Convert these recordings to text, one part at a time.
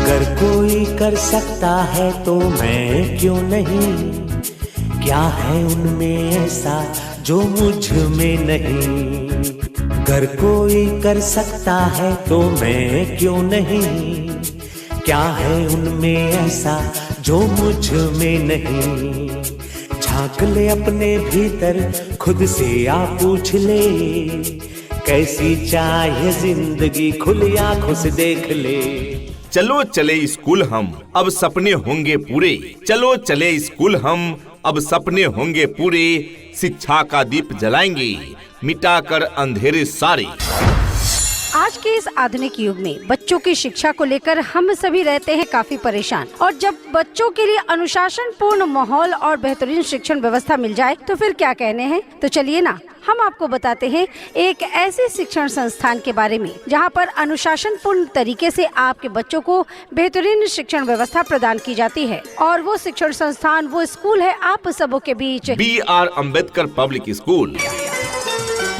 अगर कोई कर सकता है तो मैं क्यों नहीं, क्या है उनमें ऐसा जो मुझ में नहीं। अगर कोई कर सकता है तो मैं क्यों नहीं, क्या है उनमें ऐसा जो मुझ में नहीं। झांक ले अपने भीतर, खुद से आ पूछ ले, कैसी चाहे जिंदगी, खुली आंखों से देख ले। चलो चले स्कूल हम, अब सपने होंगे पूरे। चलो चले स्कूल हम, अब सपने होंगे पूरे। शिक्षा का दीप जलाएंगे, मिटाकर अंधेरे सारे। आज के इस आधुनिक युग में बच्चों की शिक्षा को लेकर हम सभी रहते हैं काफी परेशान, और जब बच्चों के लिए अनुशासन पूर्ण माहौल और बेहतरीन शिक्षण व्यवस्था मिल जाए तो फिर क्या कहने हैं। तो चलिए ना, हम आपको बताते हैं एक ऐसे शिक्षण संस्थान के बारे में जहां पर अनुशासन पूर्ण तरीके से आपके बच्चों को बेहतरीन शिक्षण व्यवस्था प्रदान की जाती है। और वो शिक्षण संस्थान, वो स्कूल है आप सबों के बीच B.R. Ambedkar public school.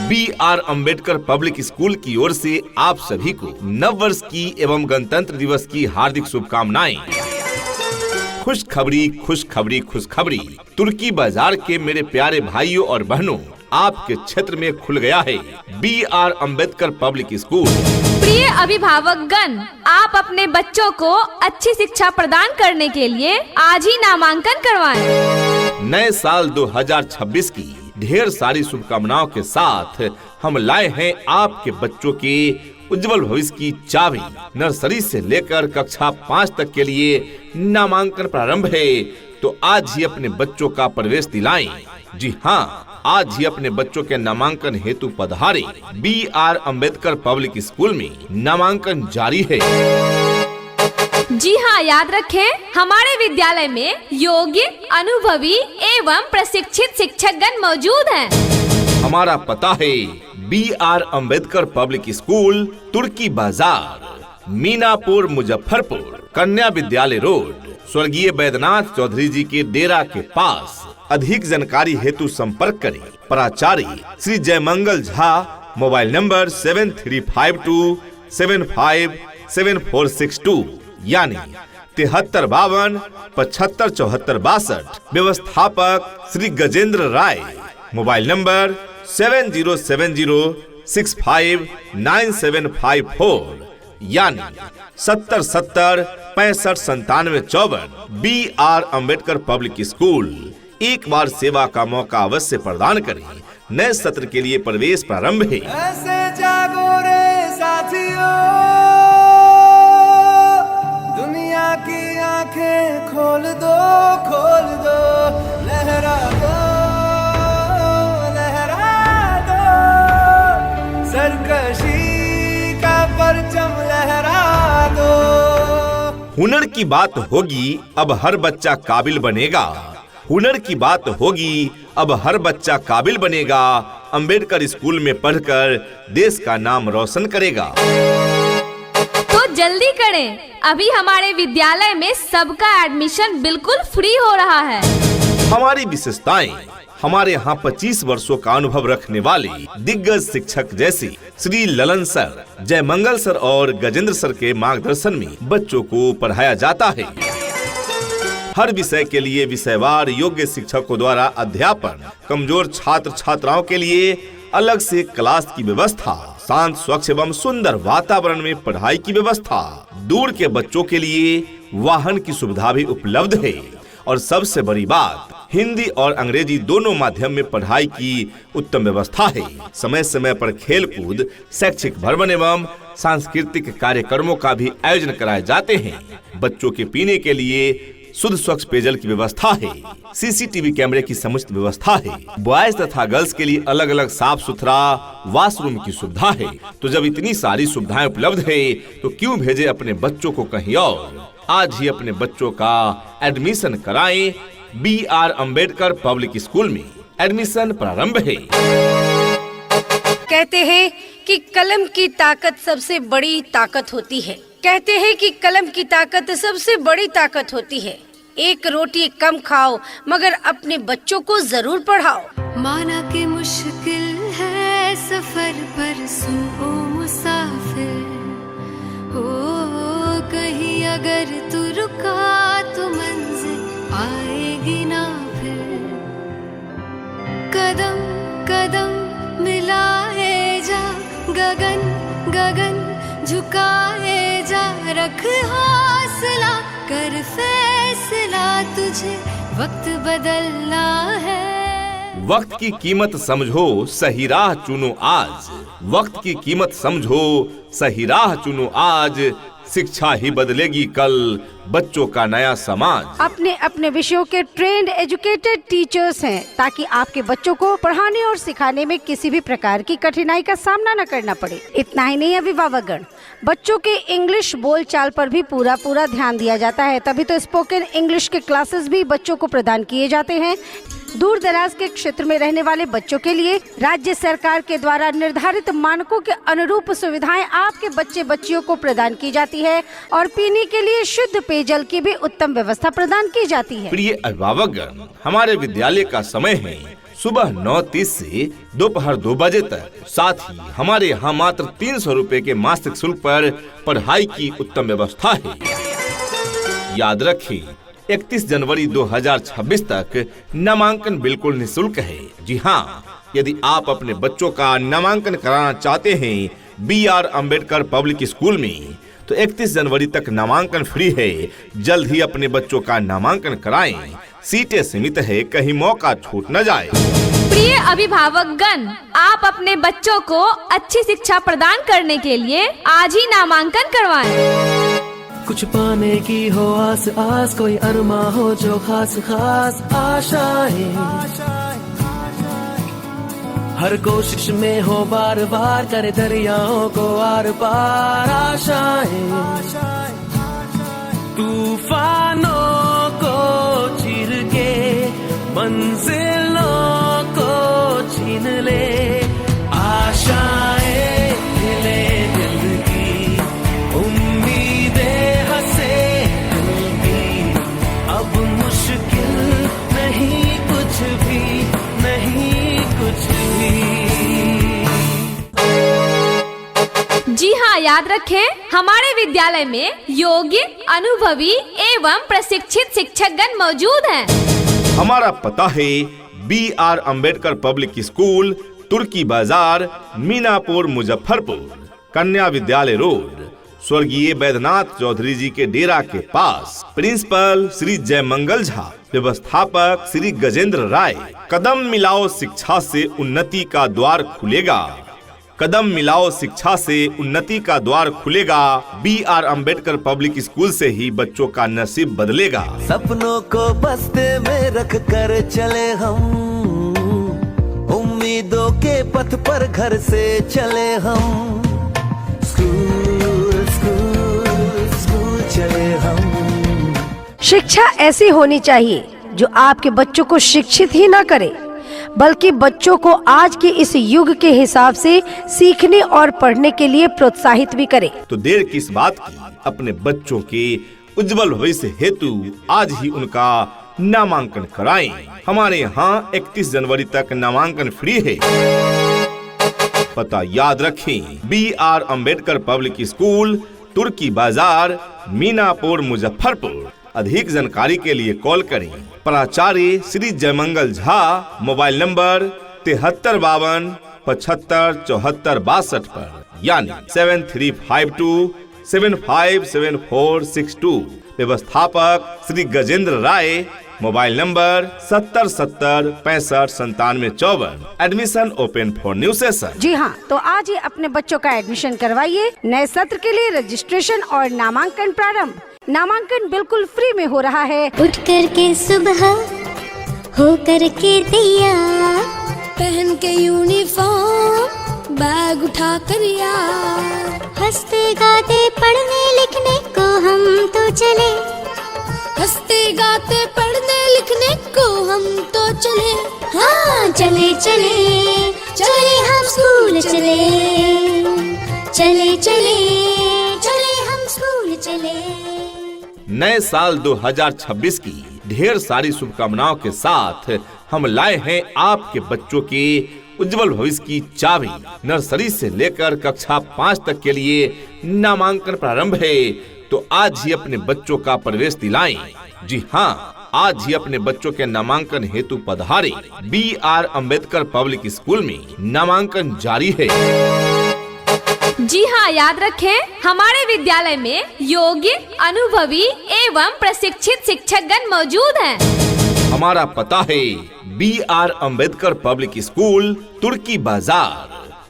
B.R. Ambedkar public school की ओर से आप सभी को नव वर्ष की एवं गणतंत्र दिवस की हार्दिक शुभकामनाएं। खुशखबरी खुशखबरी खुशखबरी, तुर्की बाजार के मेरे प्यारे भाइयों और बहनों, आपके क्षेत्र में खुल गया है B.R. Ambedkar public school. प्रिय अभिभावक गण, आप अपने बच्चों को अच्छी शिक्षा प्रदान करने के लिए आज ही नामांकन करवाएं। नए साल 2026 की ढेर सारी शुभकामनाओं के साथ हम लाए हैं आपके बच्चों के उज्जवल भविष्य की चाबी। नर्सरी से लेकर कक्षा 5 तक के लिए नामांकन प्रारंभ है, तो आज ही अपने बच्चों का प्रवेश दिलाएं। जी हाँ, आज ही अपने बच्चों के नामांकन हेतु पधारे। B.R. अम्बेडकर पब्लिक स्कूल में नामांकन जारी है। जी हाँ, याद रखें, हमारे विद्यालय में योग्य, अनुभवी एवं प्रशिक्षित शिक्षकगण मौजूद हैं। हमारा पता है B.R. अम्बेडकर पब्लिक स्कूल, तुर्की बाजार, मीनापुर, मुजफ्फरपुर, कन्या विद्यालय रोड, स्वर्गीय बैद्यनाथ चौधरी जी के डेरा के पास। अधिक जानकारी हेतु संपर्क करें प्राचार्य श्री जयमंगल झा, मोबाइल नंबर 7352757462 यानी 7352 757462। व्यवस्थापक श्री गजेंद्र राय, मोबाइल नंबर 7070659754 यानी 7070659794। B.R. अम्बेडकर पब्लिक स्कूल एक बार सेवा का मौका अवश्य प्रदान करें। नए सत्र के लिए प्रवेश प्रारंभ है। ऐसे जागो रे साथियों, दुनिया की आंखें खोल दो, खोल दो, लहरा दो, लहरा दो, सरकशी का परचम लहरा दो। हुनर की बात होगी, अब हर बच्चा काबिल बनेगा। हुनर की बात होगी, अब हर बच्चा काबिल बनेगा। अंबेडकर स्कूल में पढ़कर देश का नाम रोशन करेगा। तो जल्दी करें, अभी हमारे विद्यालय में सबका एडमिशन बिल्कुल फ्री हो रहा है। हमारी विशेषताएं, हमारे यहाँ 25 वर्षों का अनुभव रखने वाले दिग्गज शिक्षक जैसे श्री ललन सर, जयमंगल सर और गजेंद्र सर के मार्गदर्शन में बच्चों को पढ़ाया जाता है। हर विषय के लिए विषयवार योग्य शिक्षकों द्वारा अध्यापन, कमजोर छात्र छात्राओं के लिए अलग से क्लास की व्यवस्था, शांत, स्वच्छ एवं सुंदर वातावरण में पढ़ाई की व्यवस्था, दूर के बच्चों के लिए वाहन की सुविधा भी उपलब्ध है। और सबसे बड़ी बात, हिंदी और अंग्रेजी दोनों माध्यम में पढ़ाई की उत्तम व्यवस्था है। समय समय पर खेल कूद, शैक्षिक भ्रमण एवं सांस्कृतिक कार्यक्रमों का भी आयोजन कराए जाते हैं। बच्चों के पीने के लिए शुद्ध स्वच्छ पेयजल की व्यवस्था है। CCTV कैमरे की समुचित व्यवस्था है। बॉयज तथा गर्ल्स के लिए अलग अलग साफ सुथरा वॉशरूम की सुविधा है। तो जब इतनी सारी सुविधाएं उपलब्ध है, तो क्यों भेजे अपने बच्चों को कहीं और। आज ही अपने बच्चों का एडमिशन कराएं। B.R. अम्बेडकर पब्लिक स्कूल में एडमिशन प्रारंभ है। कहते हैं कि कलम की ताकत सबसे बड़ी ताकत होती है। कहते हैं कि कलम की ताकत सबसे बड़ी ताकत होती है। एक रोटी कम खाओ, मगर अपने बच्चों को जरूर पढ़ाओ। माना कि मुश्किल है सफर, पर सुनो मुसाफिर हो, कहीं अगर तू रुका तो मंजिल आएगी ना फिर। कदम कदम मिलाए जा, गगन गगन झुकाए जा, रख हौसला कर फैसला, तुझे वक्त बदलना है। वक्त की कीमत समझो, सही राह चुनो आज। वक्त की कीमत समझो, सही राह चुनो आज। शिक्षा ही बदलेगी कल बच्चों का नया समाज। अपने अपने विषयों के ट्रेंड एजुकेटेड टीचर्स हैं, ताकि आपके बच्चों को पढ़ाने और सिखाने में किसी भी प्रकार की कठिनाई का सामना न करना पड़े। इतना ही नहीं, अभिभावकगण, बच्चों के इंग्लिश बोलचाल पर भी पूरा ध्यान दिया जाता है। तभी तो स्पोकन इंग्लिश के क्लासेस भी बच्चों को प्रदान किए जाते हैं। दूर दराज के क्षेत्र में रहने वाले बच्चों के लिए राज्य सरकार के द्वारा निर्धारित मानकों के अनुरूप सुविधाएं आपके बच्चे बच्चियों को प्रदान की जाती है और पीने के लिए शुद्ध पेयजल की भी उत्तम व्यवस्था प्रदान की जाती है। प्रिय अभिभावकगण, हमारे विद्यालय का समय है सुबह 9:30 से दोपहर 2 बजे तक। साथ ही हमारे यहाँ मात्र 300 रुपए के मासिक शुल्क पर पढ़ाई की उत्तम व्यवस्था है। याद रखें, 31 जनवरी 2026 तक नामांकन बिल्कुल निःशुल्क है। जी हाँ, यदि आप अपने बच्चों का नामांकन कराना चाहते हैं BR अम्बेडकर पब्लिक स्कूल में, तो 31 जनवरी तक नामांकन फ्री है। जल्द ही अपने बच्चों का नामांकन कराएं। सीटें सीमित है, कहीं मौका छूट न जाए। प्रिय अभिभावकगण, आप अपने बच्चों को अच्छी शिक्षा प्रदान करने के लिए आज ही नामांकन करवाएं। कुछ पाने की हो आस आस, कोई अरमा हो जो खास खास आशाएं, हर कोशिश में हो बार बार, करे दरियाओं को आर पार आशाएं। तूफानों को चीर के मंजिलों को छीन ले, आशाएं हिले दिल की, उम्मीदें हंसे दिल की। अब मुश्किल नहीं कुछ भी, नहीं कुछ भी। जी हाँ, याद रखें, हमारे विद्यालय में योग्य, अनुभवी एवं प्रशिक्षित शिक्षकगण मौजूद हैं। हमारा पता है BR अम्बेडकर पब्लिक स्कूल, तुर्की बाजार, मीनापुर, मुजफ्फरपुर। कन्या विद्यालय रोड, स्वर्गीय वैद्यनाथ चौधरी जी के डेरा के पास। प्रिंसिपल श्री जयमंगल झा, व्यवस्थापक श्री गजेंद्र राय। कदम मिलाओ शिक्षा से उन्नति का द्वार खुलेगा। कदम मिलाओ शिक्षा से उन्नति का द्वार खुलेगा। BR अम्बेडकर पब्लिक स्कूल से ही बच्चों का नसीब बदलेगा। सपनों को बस्ते में रख कर चले हम, उम्मीदों के पथ पर घर से चले हम। स्कूल स्कूल स्कूल चले हम। शिक्षा ऐसी होनी चाहिए जो आपके बच्चों को शिक्षित ही न करे, बल्कि बच्चों को आज के इस युग के हिसाब से सीखने और पढ़ने के लिए प्रोत्साहित भी करे। तो देर किस बात की, अपने बच्चों के उज्जवल भविष्य हेतु आज ही उनका नामांकन कराएं। हमारे यहाँ 31 जनवरी तक नामांकन फ्री है। पता याद रखें, BR अम्बेडकर पब्लिक स्कूल, तुर्की बाजार, मीनापुर, मुजफ्फरपुर। अधिक जानकारी के लिए कॉल करें प्राचार्य श्री जयमंगल झा, मोबाइल नंबर 7352 75 74 62 पर, यानी 7352 757462। व्यवस्थापक Shri Gajendra Rai, mobile number 7070 65 97 54। Admission open for new session. जी हाँ, तो आज ही अपने बच्चों का एडमिशन करवाइए। नए सत्र के लिए रजिस्ट्रेशन और नामांकन प्रारंभ। नामांकन बिल्कुल फ्री में हो रहा है। उठ कर के सुबह हो कर के तैयार, पहन के यूनिफॉर्म, बैग उठा कर यार, हंसते गाते पढ़ने लिखने को हम तो चले, हंसते गाते पढ़ने लिखने को हम तो चले। हाँ चले चले चले हम स्कूल चले, चले चले चले हम स्कूल चले। नए साल 2026 की ढेर सारी शुभकामनाओं के साथ हम लाए हैं आपके बच्चों के उज्जवल भविष्य की चाबी। नर्सरी से लेकर कक्षा 5 तक के लिए नामांकन प्रारंभ है। तो आज ही अपने बच्चों का प्रवेश दिलाएं। जी हाँ, आज ही अपने बच्चों के नामांकन हेतु पधारें। BR अम्बेडकर पब्लिक स्कूल में नामांकन जारी है। जी हाँ, याद रखें, हमारे विद्यालय में योग्य, अनुभवी एवं प्रशिक्षित शिक्षकगण मौजूद हैं। हमारा पता है BR अम्बेडकर पब्लिक स्कूल, तुर्की बाजार,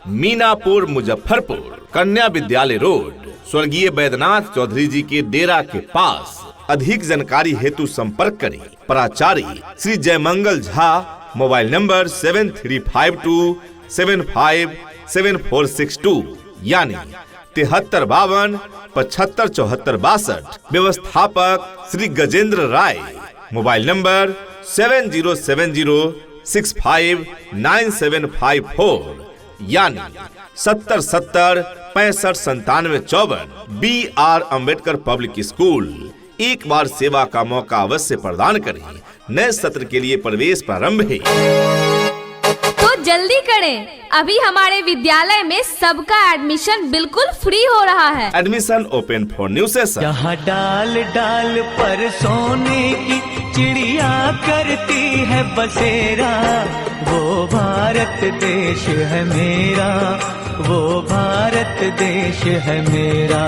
मीनापुर, मुजफ्फरपुर, कन्या विद्यालय रोड, स्वर्गीय बैद्यनाथ चौधरी जी के डेरा के पास। अधिक जानकारी हेतु संपर्क करें प्राचार्य श्री जयमंगल झा, मोबाइल नंबर 7352757462 यानी 7352 757462। व्यवस्थापक श्री गजेंद्र राय, मोबाइल नंबर 7070659754 यानी 7070 65 97 54। BR अम्बेडकर पब्लिक स्कूल एक बार सेवा का मौका अवश्य प्रदान करें। नए सत्र के लिए प्रवेश प्रारंभ है, तो जल्दी करें। अभी हमारे विद्यालय में सबका एडमिशन बिल्कुल फ्री हो रहा है। Admission open for new session. जहाँ डाल डाल पर सोने की चिड़िया करती है बसेरा, वो भारत देश है मेरा, वो भारत देश है मेरा।